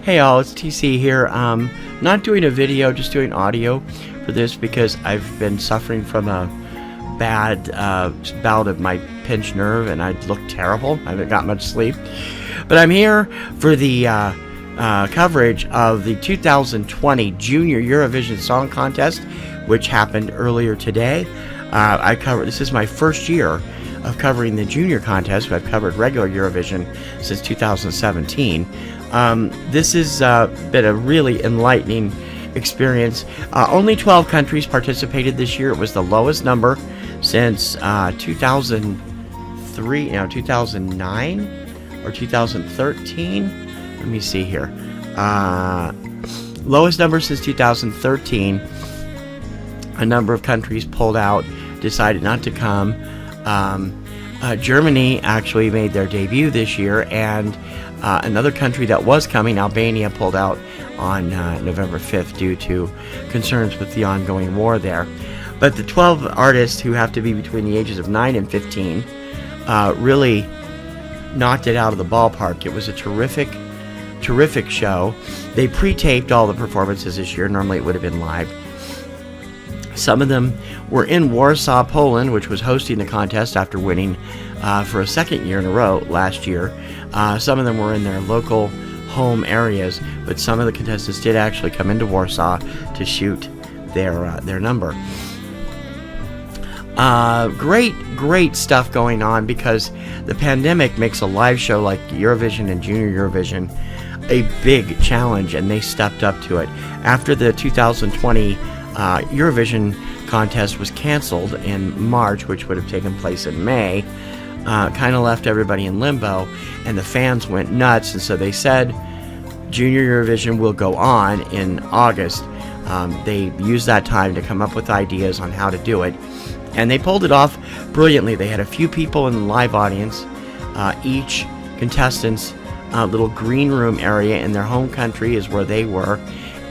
Hey all, it's TC here. Not doing a video, just doing audio for this because I've been suffering from a bad bout of my pinched nerve and I look terrible. I haven't got much sleep. But I'm here for the coverage of the 2020 Junior Eurovision Song Contest, which happened earlier today. This is my first year of covering the junior contest, but I've covered regular Eurovision since 2017. This has been a really enlightening experience. Only 12 countries participated this year. It was the lowest number since 2009 or 2013. Let me see here. Lowest number since 2013. A number of countries pulled out, decided not to come. Germany actually made their debut this year, and another country that was coming, Albania, pulled out on November 5th due to concerns with the ongoing war there. But the 12 artists who have to be between the ages of 9 and 15 really knocked it out of the ballpark. It was a terrific show. They pre-taped all the performances this year. Normally it would have been live. Some of them were in Warsaw, Poland, which was hosting the contest after winning for a second year in a row last year. Some of them were in their local home areas, but some of the contestants did actually come into Warsaw to shoot their number. Great stuff going on because the pandemic makes a live show like Eurovision and Junior Eurovision a big challenge, and they stepped up to it. After the 2020 Eurovision contest was canceled in March, which would have taken place in May, kind of left everybody in limbo, and the fans went nuts, and so they said Junior Eurovision will go on in August. They used that time to come up with ideas on how to do it, and they pulled it off brilliantly. They had a few people in the live audience, each contestant's little green room area in their home country is where they were,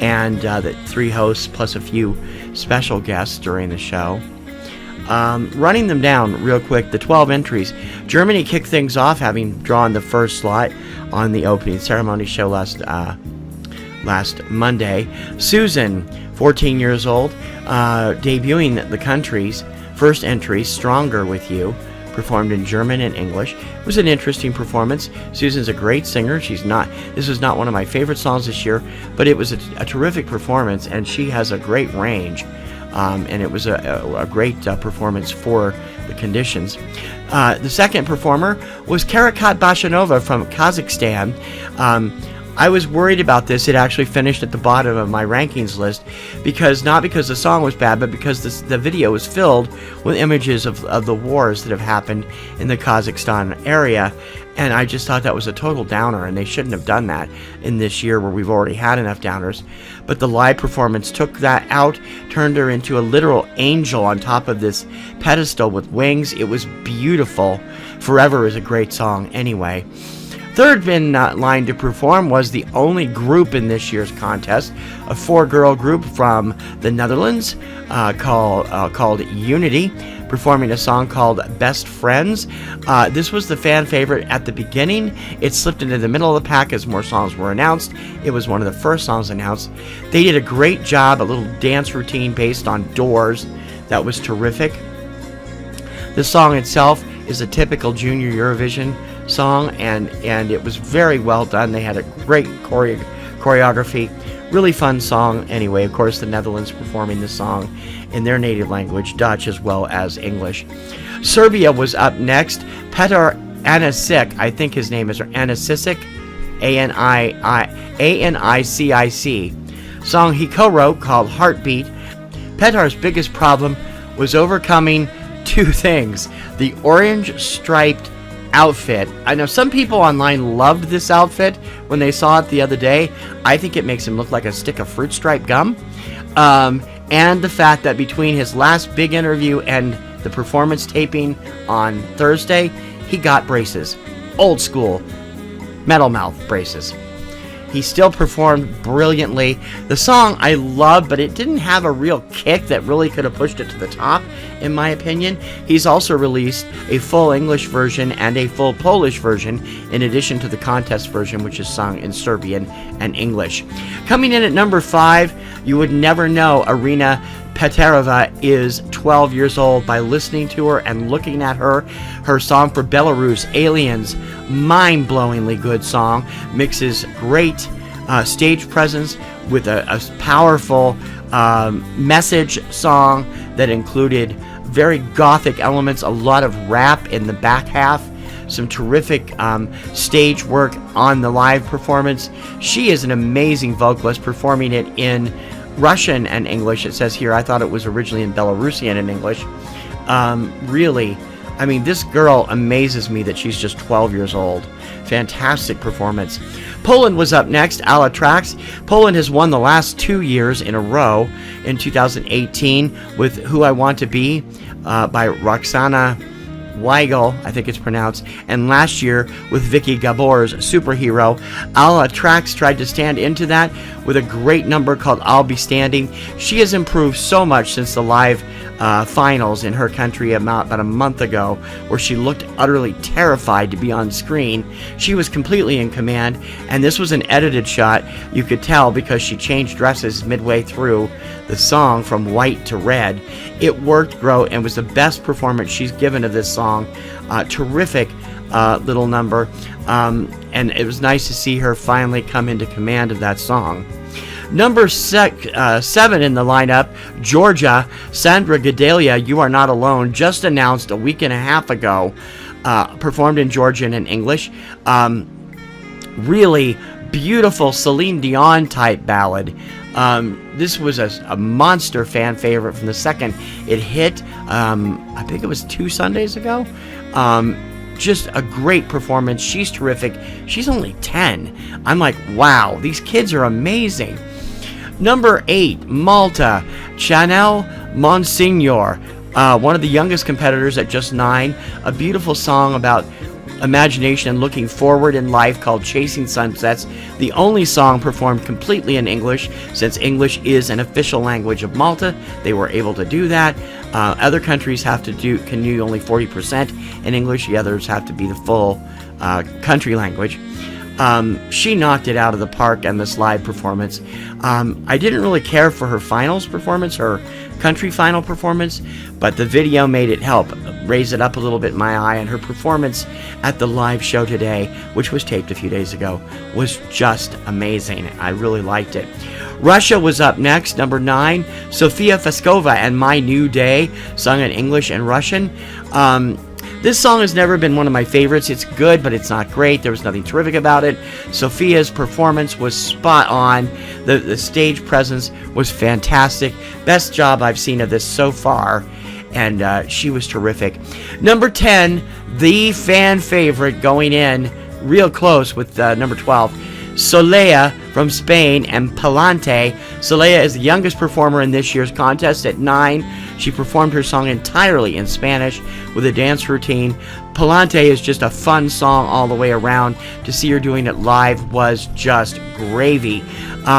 and the 3 hosts plus a few special guests during the show. Running them down real quick, the 12 entries. Germany kicked things off, having drawn the first slot on the opening ceremony show last Monday. Susan, 14 years old, debuting the country's first entry, Stronger With You, performed in German and English. It was an interesting performance. Susan's a great singer. This was not one of my favorite songs this year, but it was a terrific performance, and she has a great range. And it was a great performance for the conditions. The second performer was Karakat Bashanova from Kazakhstan. I was worried about this. It actually finished at the bottom of my rankings list, not because the song was bad, but because the video was filled with images of the wars that have happened in the Kazakhstan area, and I just thought that was a total downer, and they shouldn't have done that in this year where we've already had enough downers. But the live performance took that out, turned her into a literal angel on top of this pedestal with wings. It was beautiful. Forever is a great song anyway. Third in line to perform was the only group in this year's contest, a 4-girl group from the Netherlands called Unity, performing a song called Best Friends. This was the fan favorite at the beginning. It slipped into the middle of the pack as more songs were announced. It was one of the first songs announced. They did a great job, a little dance routine based on Doors that was terrific. The song itself is a typical Junior Eurovision song, and it was very well done. They had a great choreography. Really fun song anyway. Of course, the Netherlands performing the song in their native language, Dutch as well as English. Serbia was up next. Petar Anicic, I think his name is Anicic, A-N-I-C-I-C. Song he co-wrote called Heartbeat. Petar's biggest problem was overcoming 2 things: the orange striped outfit. I know some people online loved this outfit when they saw it the other day. I think it makes him look like a stick of fruit stripe gum. And the fact that between his last big interview and the performance taping on Thursday, he got braces. Old school metal mouth braces. He still performed brilliantly. The song I loved, but it didn't have a real kick that really could have pushed it to the top. in my opinion. He's also released a full English version and a full Polish version, in addition to the contest version, which is sung in Serbian and English. Coming in at number 5, you would never know Irina Peterova is 12 years old by listening to her and looking at her. Her song for Belarus, Aliens, mind-blowingly good song, mixes great stage presence with a powerful message song that included very gothic elements, a lot of rap in the back half, some terrific stage work on the live performance. She is an amazing vocalist, performing it in Russian and English. It says here, I thought it was originally in Belarusian and English. Really, I mean, this girl amazes me that she's just 12 years old. Fantastic performance. Poland was up next, Ala Trax. Poland has won the last 2 years in a row, in 2018 with Who I Want to Be by Roxana Weigel, I think it's pronounced, and last year with Vicky Gabor's Superhero. Ala Trax tried to stand into that with a great number called I'll Be Standing. She has improved so much since the live finals in her country about a month ago, where she looked utterly terrified to be on screen. She was completely in command, and this was an edited shot. You could tell because she changed dresses midway through the song from white to red. It worked great and was the best performance she's given of this song. Terrific little number, and it was nice to see her finally come into command of that song. Number 7 in the lineup, Georgia, Sandra Gedalia, You Are Not Alone, just announced a week and a half ago, performed in Georgian and English. Really beautiful Celine Dion type ballad. This was a monster fan favorite from the second it hit. I think it was 2 Sundays ago. Just a great performance. She's terrific. She's only 10. I'm like, wow, these kids are amazing. Number 8, Malta, Chanel Monsignor, one of the youngest competitors at just 9. A beautiful song about imagination and looking forward in life called Chasing Sunsets. The only song performed completely in English, since English is an official language of Malta. They were able to do that. Other countries can do only 40% in English. The others have to be the full country language. She knocked it out of the park in this live performance. I didn't really care for her finals performance, her country final performance, but the video made it help raise it up a little bit in my eye, and her performance at the live show today, which was taped a few days ago, was just amazing. I really liked it. Russia was up next, number 9, Sofia Feskova and My New Day, sung in English and Russian. This song has never been one of my favorites. It's good, but it's not great. There was nothing terrific about it. Sophia's performance was spot on. The stage presence was fantastic. Best job I've seen of this so far, and she was terrific. Number 10, the fan favorite going in real close with number 12, Solea from Spain and Palante. Solea is the youngest performer in this year's contest at 9. She performed her song entirely in Spanish with a dance routine. Palante is just a fun song all the way around. To see her doing it live was just gravy.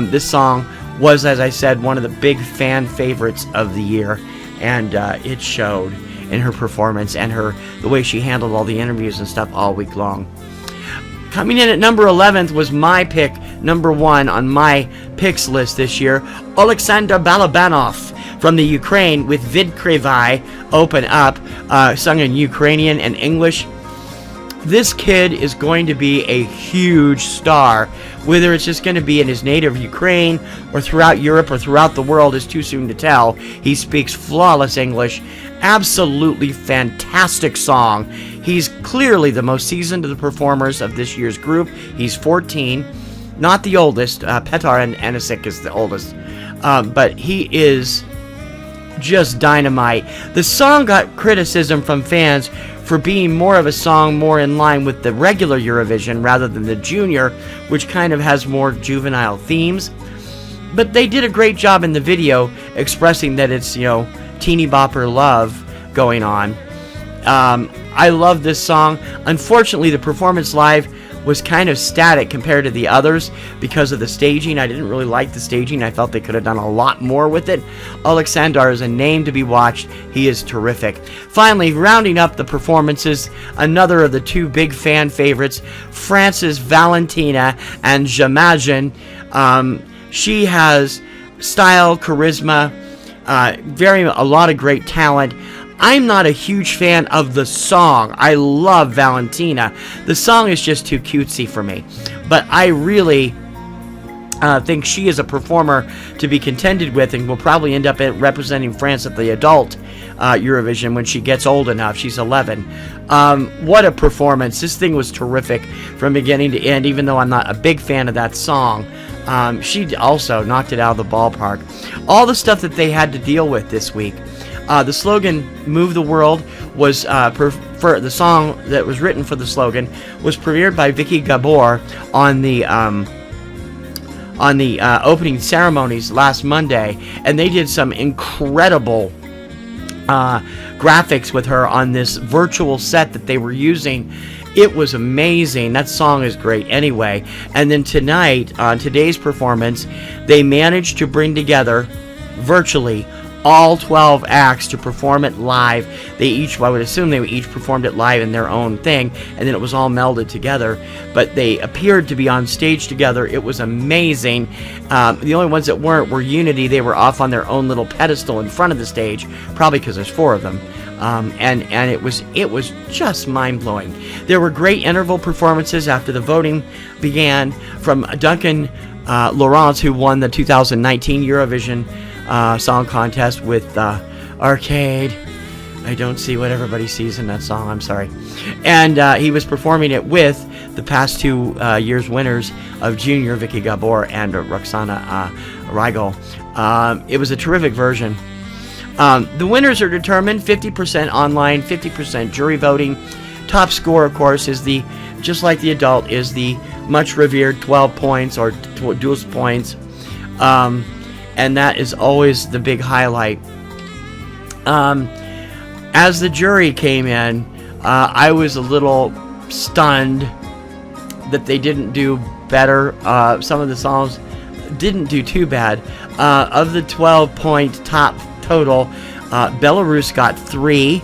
This song was, as I said, one of the big fan favorites of the year, and it showed in her performance and the way she handled all the interviews and stuff all week long. Coming in at number 11th was my pick, number 1 on my picks list this year, Alexander Balabanov from the Ukraine with Vidkrivai, Open Up, sung in Ukrainian and English. This kid is going to be a huge star. Whether it's just going to be in his native Ukraine or throughout Europe or throughout the world is too soon to tell. He speaks flawless English. Absolutely fantastic song. He's clearly the most seasoned of the performers of this year's group. He's 14, not the oldest. Petar and Anisik is the oldest, but he is just dynamite. The song got criticism from fans for being more of a song more in line with the regular Eurovision rather than the Junior, which kind of has more juvenile themes. But they did a great job in the video expressing that it's, teeny bopper love going on. I love this song. Unfortunately, the performance live was kind of static compared to the others because of the staging. I didn't really like the staging. I felt they could have done a lot more with it. Alexander is a name to be watched. He is terrific. Finally, rounding up the performances, another of the two big fan favorites, France's Valentina and J'imagine. She has style, charisma, a lot of great talent. I'm not a huge fan of the song. I love Valentina. The song is just too cutesy for me. But I really think she is a performer to be contended with and will probably end up representing France at the adult Eurovision when she gets old enough. She's 11. What a performance. This thing was terrific from beginning to end, even though I'm not a big fan of that song. She also knocked it out of the ballpark. All the stuff that they had to deal with this week. The slogan "Move the World" was the song that was written for the slogan was premiered by Vicky Gabor on the opening ceremonies last Monday, and they did some incredible graphics with her on this virtual set that they were using. It was amazing. That song is great anyway. And then tonight, on today's performance, they managed to bring together virtually all 12 acts to perform it live. I would assume they each performed it live in their own thing, and then it was all melded together. But they appeared to be on stage together. It was amazing. The only ones that weren't were Unity. They were off on their own little pedestal in front of the stage, probably because there's 4 of them. And it was just mind-blowing. There were great interval performances after the voting began from Duncan Lawrence, who won the 2019 Eurovision Song Contest with Arcade. I don't see what everybody sees in that song, I'm sorry. And he was performing it with the past 2 years' winners of Junior, Vicky Gabor and Roxana Rigel. It was a terrific version. The winners are determined 50% online, 50% jury voting. Top score, of course, is just like the adult, is the much revered 12 points or 12 points. And that is always the big highlight. As the jury came in, I was a little stunned that they didn't do better. Some of the songs didn't do too bad. Of the 12-point top total, Belarus got 3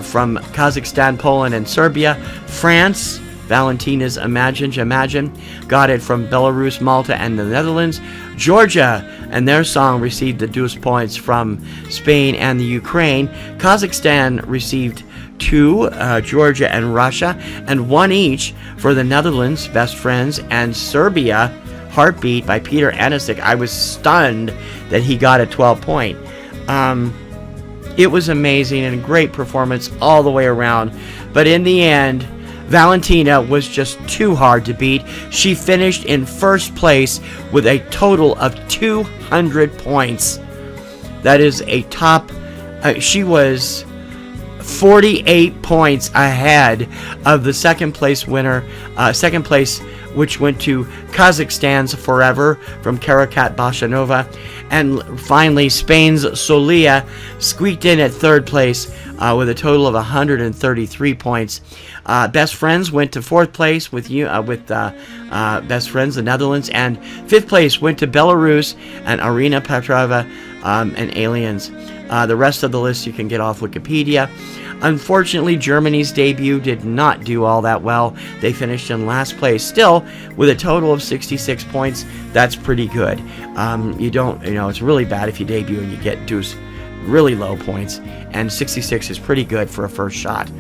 from Kazakhstan, Poland, and Serbia. France, Valentina's J'imagine, got it from Belarus, Malta, and the Netherlands. Georgia and their song received the 12 points from Spain and the Ukraine. Kazakhstan received 2, Georgia and Russia, and 1 each for the Netherlands, Best Friends, and Serbia, Heartbeat by Peter Anisic. I was stunned that he got a 12-point. It was amazing and a great performance all the way around. But in the end, Valentina was just too hard to beat. She finished in first place with a total of 200 points. That is a top... she was 48 points ahead of the second place winner. Second place, which went to Kazakhstan's Forever from Karakat Bashanova. And finally, Spain's Solia squeaked in at third place with a total of 133 points. Best Friends went to fourth place with Best Friends, the Netherlands, and fifth place went to Belarus and Arina Petrova and Aliens. The rest of the list you can get off Wikipedia. Unfortunately, Germany's debut did not do all that well. They finished in last place, still with a total of 66 points. That's pretty good. It's really bad if you debut and you get really low points, and 66 is pretty good for a first shot.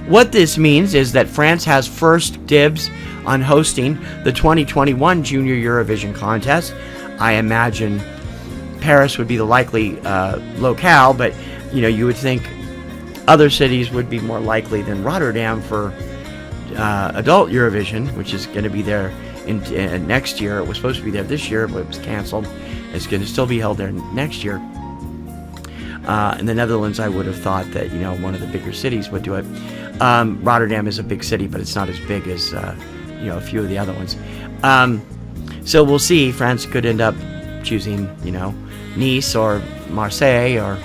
What this means is that France has first dibs on hosting the 2021 Junior Eurovision Contest. I imagine Paris would be the likely locale, but you would think other cities would be more likely than Rotterdam for adult Eurovision, which is going to be there in next year. It was supposed to be there this year, but it was canceled. It's going to still be held there next year. In the Netherlands, I would have thought that one of the bigger cities would do it. Rotterdam is a big city, but it's not as big as a few of the other ones. So we'll see. France could end up choosing Nice or Marseille or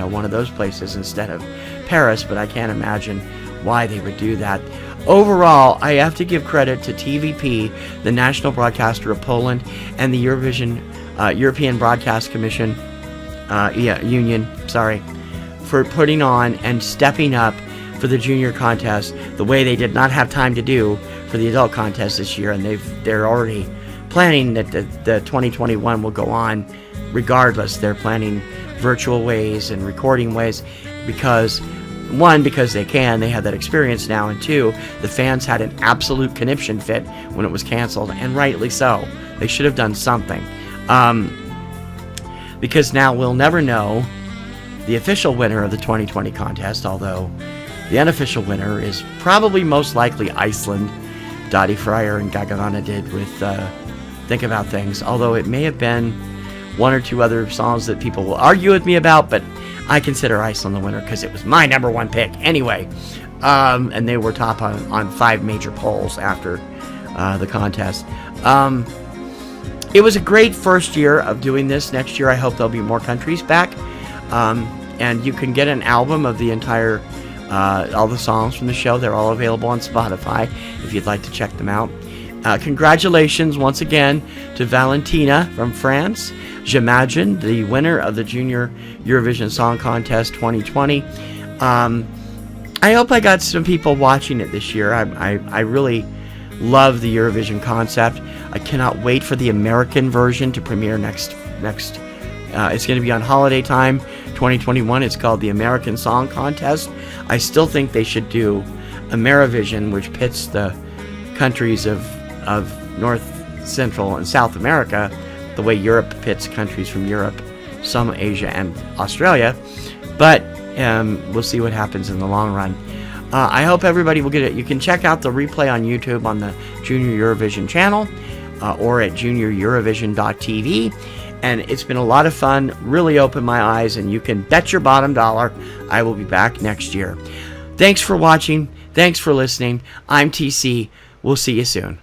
one of those places instead of Paris, but I can't imagine why they would do that. Overall, I have to give credit to TVP, the national broadcaster of Poland, and the European Broadcast Commission Union, for putting on and stepping up for the junior contest the way they did not have time to do for the adult contest this year, and they're already planning that the 2021 will go on regardless. They're planning virtual ways and recording ways because they have that experience now, and two, the fans had an absolute conniption fit when it was canceled, and rightly so. They should have done something, because now we'll never know the official winner of the 2020 contest, although the unofficial winner is probably most likely Iceland. Dottie Fryer and Gagavana did with Think About Things, although it may have been one or two other songs that people will argue with me about, but I consider Iceland the winner because it was my number one pick anyway. And they were top on 5 major polls after the contest. It was a great first year of doing this. Next year I hope there'll be more countries back. And you can get an album of the entire all the songs from the show. They're all available on Spotify if you'd like to check them out. Congratulations once again to Valentina from France, J'imagine, the winner of the Junior Eurovision Song Contest 2020. I hope I got some people watching it this year. I really love the Eurovision concept. I cannot wait for the American version to premiere next. It's going to be on holiday time, 2021. It's called the American Song Contest. I still think they should do Amerivision, which pits the countries of North, Central, and South America, the way Europe pits countries from Europe, some Asia, and Australia. But we'll see what happens in the long run. I hope everybody will get it. You can check out the replay on YouTube on the Junior Eurovision channel or at junioreurovision.tv. And it's been a lot of fun, really opened my eyes, and you can bet your bottom dollar I will be back next year. Thanks for watching. Thanks for listening. I'm TC. We'll see you soon.